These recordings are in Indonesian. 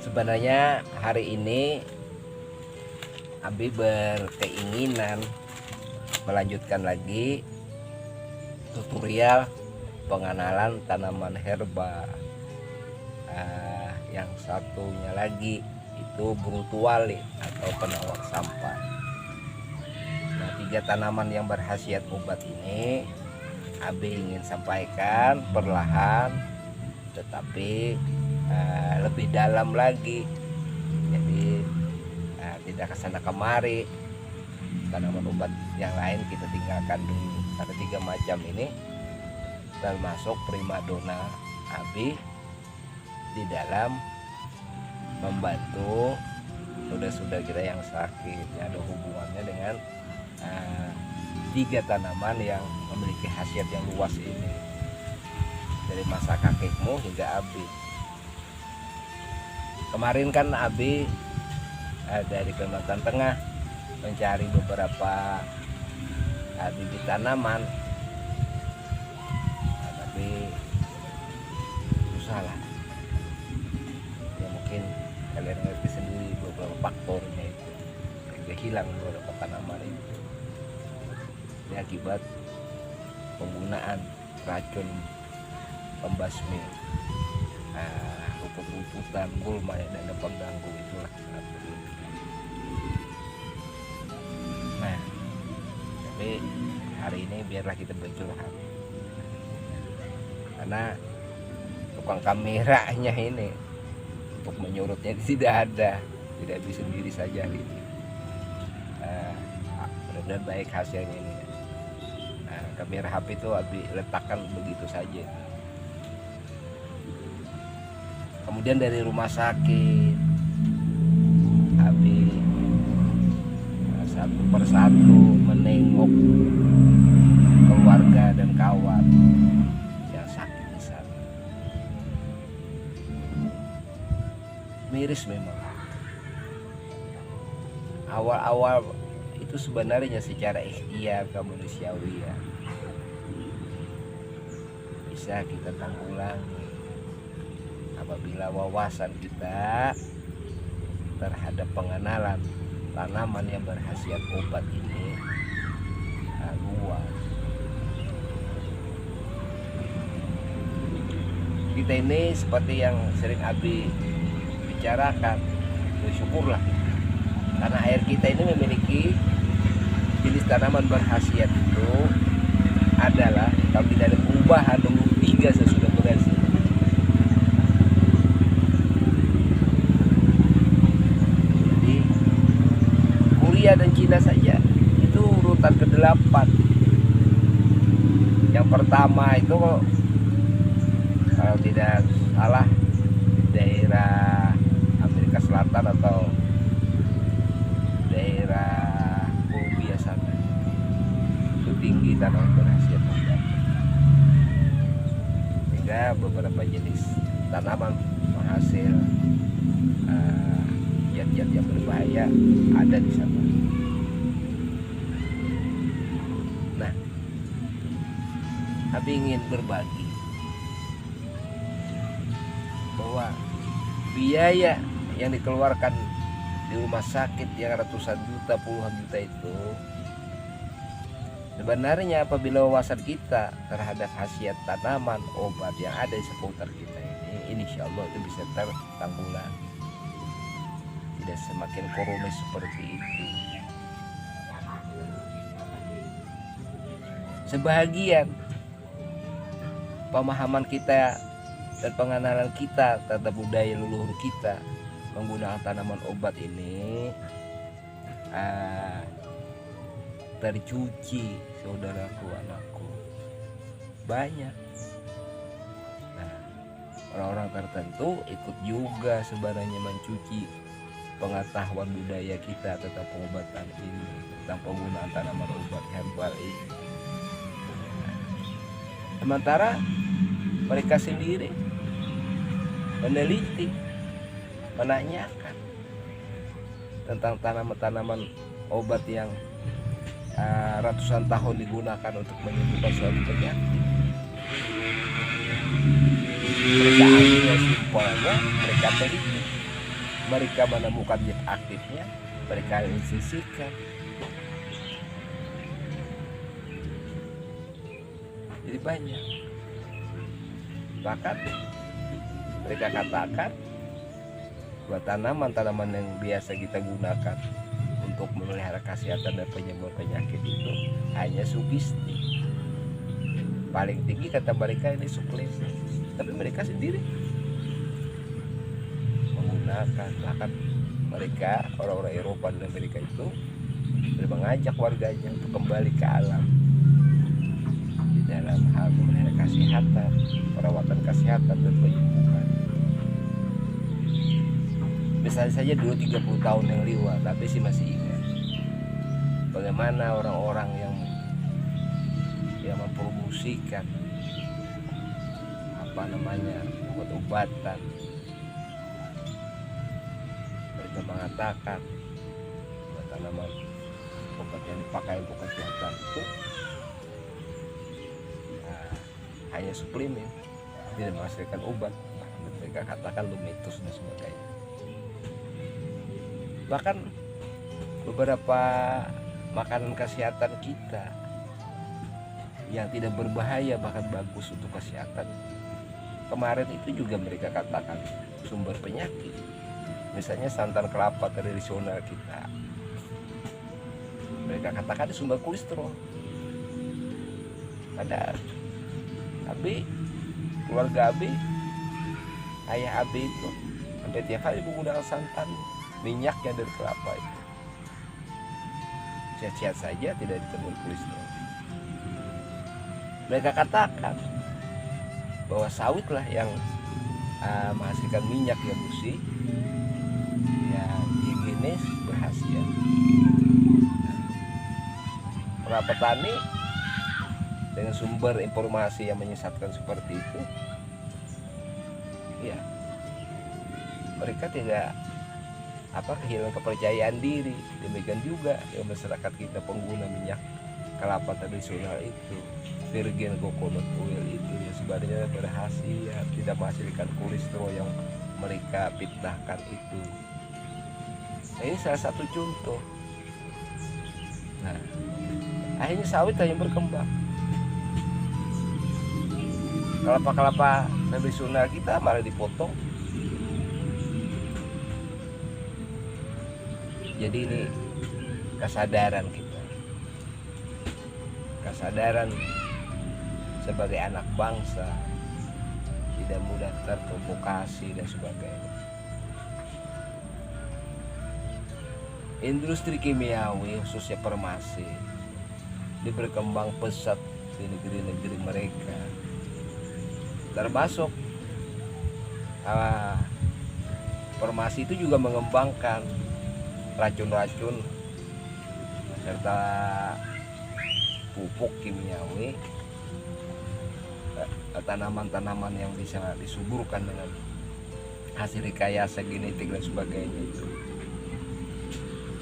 Sebenarnya hari ini Abi berkeinginan melanjutkan lagi tutorial pengenalan tanaman herba. Yang satunya lagi itu brutuale atau penawar sampah. Nah, 3 tanaman yang berkhasiat obat ini Abi ingin sampaikan perlahan tetapi lebih dalam lagi. Jadi tidak kesana kemari. Tanaman obat yang lain kita tinggalkan dulu. Ada 3 macam ini termasuk primadona Abi di dalam membantu saudara-saudara kita yang sakit. Ada hubungannya dengan 3 tanaman yang memiliki khasiat yang luas ini, dari masa kakekmu hingga Abi. Kemarin kan Abi dari Kalimantan Tengah mencari beberapa bibit tanaman, tapi susah lah ya, mungkin kalian ngerti sendiri beberapa faktornya itu sehingga hilang beberapa tanaman itu. Ini akibat penggunaan racun pembasmi rumput-rumputan, gulma dan pengganggu itulah sangat berlebihan. Nah, tapi hari ini biarlah kita bercurhat, karena tukang kameranya ini untuk menyurutnya tidak ada, tidak bisa sendiri saja hari ini. Mudah-mudahan baik hasilnya ini. Kamera HP itu Abi letakkan begitu saja. Kemudian dari rumah sakit Abi satu persatu menengok keluarga dan kawan yang sakit di sana. Miris memang. Awal-awal itu sebenarnya secara ikhtiar kemanusiawian bisa kita tanggulangi apabila wawasan kita terhadap pengenalan tanaman yang berkhasiat obat ini luas. Kita ini seperti yang sering Abi bicarakan, bersyukurlah karena air kita ini memiliki jenis tanaman berkhasiat itu adalah, kalau tidak ada perubahan, 3 sesudah berhasil. Jadi Korea dan Cina saja itu urutan ke-8. Yang pertama itu kalau tidak salah daerah Amerika Selatan atau daerah Columbia sana, itu tinggi tanaman berkhasiat obat. Sehingga beberapa jenis tanaman penghasil zat-zat yang berbahaya ada di sana. Nah, Abi ingin berbagi bahwa biaya yang dikeluarkan di rumah sakit yang ratusan juta, puluhan juta itu sebenarnya apabila wawasan kita terhadap khasiat tanaman obat yang ada di seputar kita ini, insya Allah itu bisa tertanggulangi, tidak semakin kronis seperti itu. Sebahagian pemahaman kita dan pengenalan kita terhadap budaya leluhur kita menggunakan tanaman obat ini tercuci, saudaraku, anakku, banyak. Nah, orang-orang tertentu ikut juga sebenarnya mencuci pengetahuan budaya kita tentang pengobatan ini, tentang penggunaan tanaman obat herbal ini. Sementara mereka sendiri meneliti, menanyakan tentang tanaman-tanaman obat yang ratusan tahun digunakan untuk menyembuhkan suatu penyakit. Mereka ambil simpelnya, mereka teliti. mereka menemukan zat aktifnya, mereka sisihkan. Jadi banyak. Bahkan mereka katakan buat tanaman-tanaman yang biasa kita gunakan untuk memelihara kesehatan dan penyembuhan penyakit itu hanya sugesti. Paling tinggi kata mereka ini suplemen, tapi mereka sendiri menggunakan. Bahkan mereka, orang-orang Eropa dan Amerika itu mengajak warganya untuk kembali ke alam di dalam hal memelihara kesehatan, perawatan kesehatan dan penyembuhan. Misalnya saja dulu 30 tahun yang lewat, tapi sih masih ingat bagaimana orang-orang yang mempromosikan obat-obatan. Mereka mengatakan bahwa tanaman obat yang dipakai untuk kesehatan itu hanya suplemen, tidak menghasilkan obat. Mereka katakan itu mitos dan sebagainya. Bahkan beberapa makanan kesehatan kita yang tidak berbahaya bahkan bagus untuk kesehatan, kemarin itu juga mereka katakan sumber penyakit. Misalnya santan kelapa tradisional kita, mereka katakan sumber kolesterol. Ada Abi, keluarga Abi, ayah Abi itu sampai tiap hari menggunakan santan, minyaknya dari kelapa itu. Sehat-sehat saja, tidak ditemukan kolesterol. Mereka katakan bahwa sawit lah yang menghasilkan minyak yang bersih, yang higienis, berkhasiat. Para petani dengan sumber informasi yang menyesatkan seperti itu, ya mereka tidak kehilangan kepercayaan diri. Demikian juga yang masyarakat kita pengguna minyak kelapa tradisional itu, virgin coconut oil itu, yang sebenarnya berkhasiat, tidak menghasilkan kolesterol yang mereka fitnahkan itu. Nah, ini salah satu contoh. Nah, akhirnya sawit yang berkembang. Kelapa-kelapa tradisional kita malah dipotong. Jadi ini kesadaran kita, kesadaran sebagai anak bangsa, tidak mudah terprovokasi dan sebagainya. Industri kimiawi khususnya farmasi ini berkembang pesat di negeri-negeri mereka, termasuk farmasi itu juga mengembangkan racun-racun serta pupuk kimiawi, tanaman-tanaman yang bisa disuburkan dengan hasil rekayasa genetik dan sebagainya itu,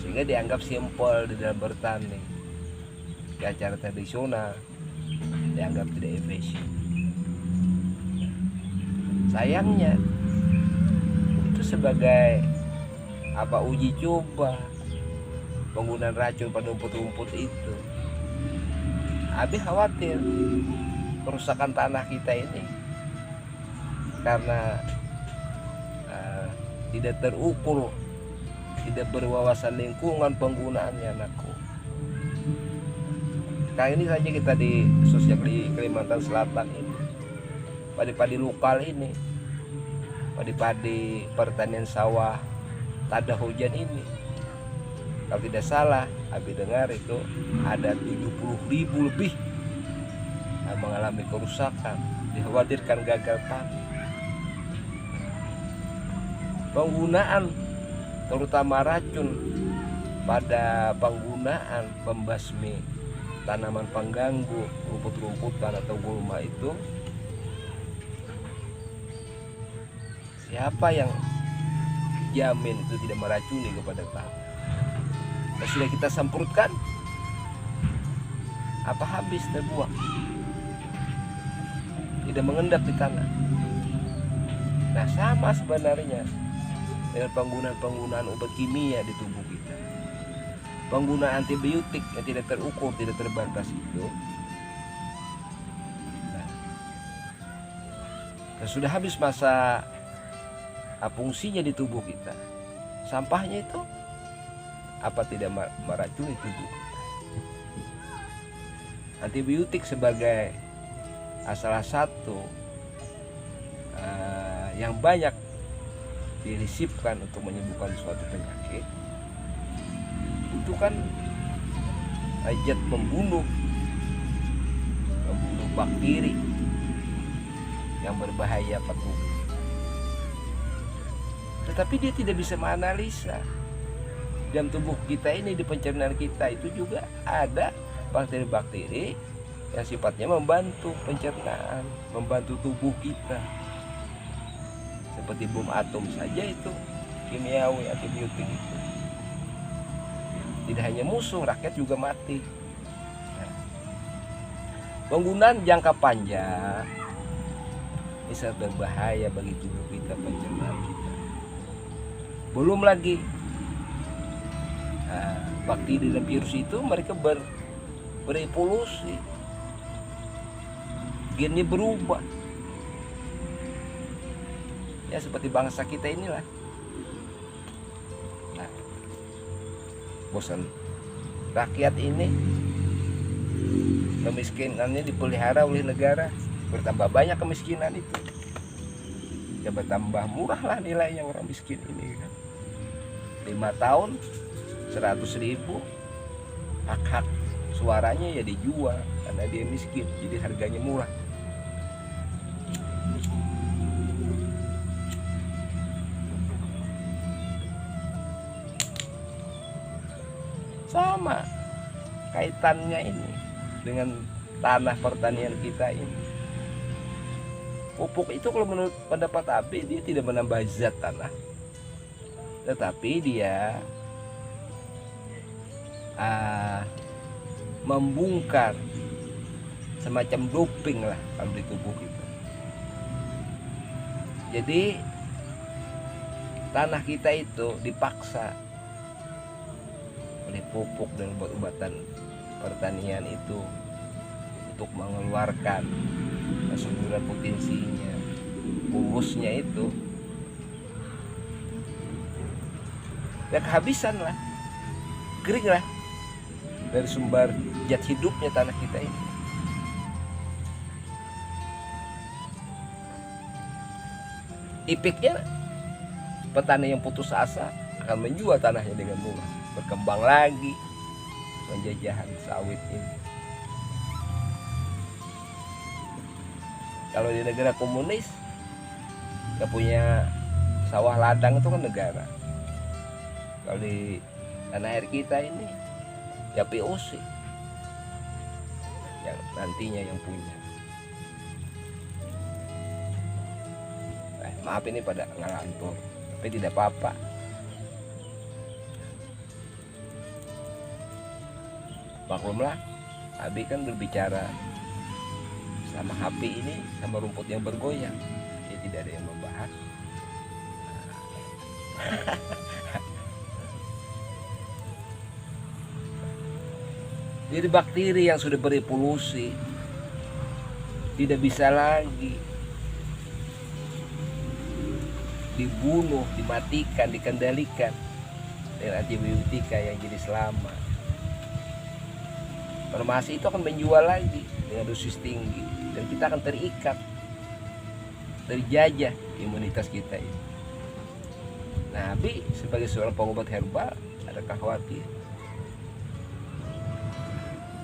sehingga dianggap simpel di dalam bertani. Di acara tradisional dianggap tidak efisien. Sayangnya itu sebagai uji coba penggunaan racun pada rumput-rumput itu. Abi khawatir kerusakan tanah kita ini karena tidak terukur, tidak berwawasan lingkungan penggunaannya, anakku. Kali ini saja kita di khususnya di Kalimantan Selatan ini, padi-padi lokal ini, padi-padi pertanian sawah tak ada hujan ini, kalau tidak salah Abi dengar itu ada 70.000 lebih mengalami kerusakan, dikhawatirkan gagal panen. Penggunaan terutama racun pada penggunaan pembasmi tanaman pengganggu rumput-rumputan atau gulma itu, siapa yang jamin itu tidak meracuni kepada tanah? Nah, sudah kita semprotkan, apa habis terbuang, tidak mengendap di tanah. Nah, sama sebenarnya dengan penggunaan obat kimia di tubuh kita, penggunaan antibiotik yang tidak terukur, tidak terbatas itu. Dan sudah habis masa fungsinya di tubuh kita, sampahnya itu apa tidak meracuni tubuh kita. Antibiotik sebagai salah satu yang banyak dirisipkan untuk menyembuhkan suatu penyakit, itu kan zat membunuh bakteri yang berbahaya pada tubuh. Tetapi dia tidak bisa menganalisa dalam tubuh kita ini, di pencernaan kita itu juga ada bakteri-bakteri yang sifatnya membantu pencernaan, membantu tubuh kita. Seperti bom atom saja itu kimiawi, antibiotik itu. Tidak hanya musuh, rakyat juga mati. Nah, penggunaan jangka panjang bisa berbahaya bagi tubuh kita, pencernaan kita. Belum lagi bakteri dan virus itu mereka berevolusi, gennya berubah. Ya seperti bangsa kita inilah. Nah, bosan rakyat ini, kemiskinannya dipelihara oleh negara, bertambah banyak kemiskinan itu, ya bertambah murah lah nilainya orang miskin ini kan. 5 tahun 100.000, hak-hak suaranya ya dijual karena dia miskin, jadi harganya murah. Sama kaitannya ini dengan tanah pertanian kita ini. Pupuk itu kalau menurut pendapat Abi, dia tidak menambah zat tanah, tetapi dia membungkar semacam doping lah kalau di tubuh kita. Jadi tanah kita itu dipaksa oleh pupuk dan obat-obatan pertanian itu untuk mengeluarkan kesuburan potensinya, pupusnya itu, ya kehabisan lah, kering lah dari sumber zat hidupnya tanah kita ini. Ipiknya petani yang putus asa akan menjual tanahnya dengan murah, berkembang lagi penjajahan sawit ini. Kalau di negara komunis nggak punya sawah ladang itu kan negara. Kalau di tanah air kita ini ya POC yang nantinya yang punya. Maaf ini pada ngelantur, tapi tidak apa-apa. Maklumlah, Abi kan berbicara sama HP ini, sama rumput yang bergoyang. Ya tidak ada yang membahas. Jadi bakteri yang sudah berevolusi tidak bisa lagi dibunuh, dimatikan, dikendalikan dengan antibiotika yang jadi selama. Farmasi itu akan menjual lagi dengan dosis tinggi dan kita akan terikat, terjajah imunitas kita ini. Nah, Abi sebagai seorang pengobat herbal ada khawatir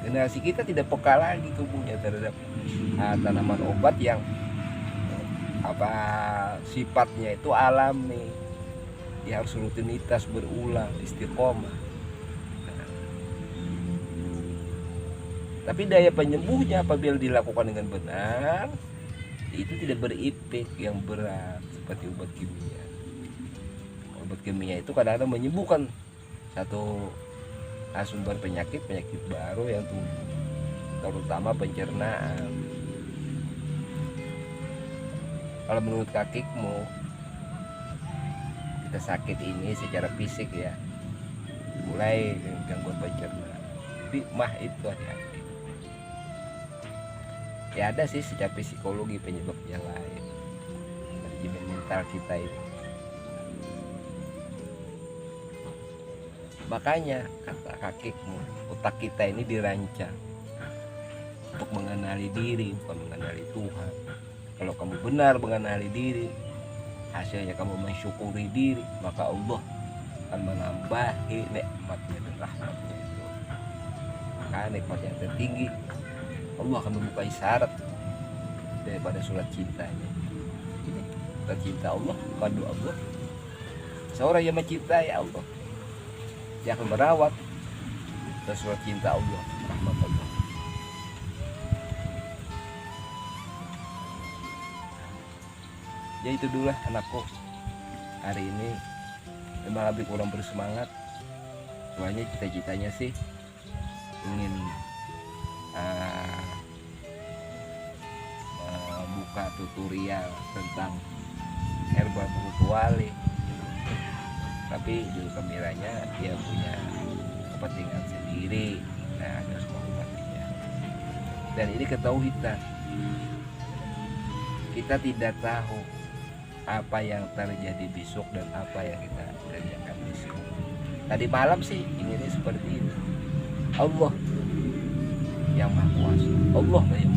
generasi kita tidak peka lagi tubuhnya terhadap tanaman obat yang sifatnya itu alami, dia harus rutinitas berulang, istiqomah. Tapi daya penyembuhnya apabila dilakukan dengan benar itu tidak berefek yang berat seperti obat kimia. Obat kimia itu kadang-kadang menyembuhkan satu sumber penyakit baru yang tumbuh, terutama pencernaan. Kalau menurut kakikmu kita sakit ini secara fisik ya, mulai gangguan pencernaan, tapi mah itu hati-hati. Ya ada sih secara psikologi penyebabnya lain, manajemen mental kita itu. Makanya kata kakekmu, otak kita ini dirancang untuk mengenali diri, bukan mengenali Tuhan. Kalau kamu benar mengenali diri, hasilnya kamu mensyukuri diri, maka Allah akan menambahi nikmatnya dan rahmatnya itu. Maka nikmat yang tertinggi, Allah akan membuka syarat daripada surat cintanya. Ini surat cinta Allah, kado Allah. Seorang yang mencintai Allah, dia akan merawat dan surat cinta Allah, rahmat Allah. Ya itu dulu lah anakku, hari ini memang lebih kurang bersemangat, soalnya cita-citanya sih ingin membuka tutorial tentang herbal mutuali, tapi di kameranya dia punya kepentingan sendiri. Nah, harus menghormatinya. Dan ini ketauhidan, kita tidak tahu apa yang terjadi besok dan apa yang kita kerjakan besok. Tadi malam sih ini seperti ini. Allah yang Maha Kuasa, Allah yang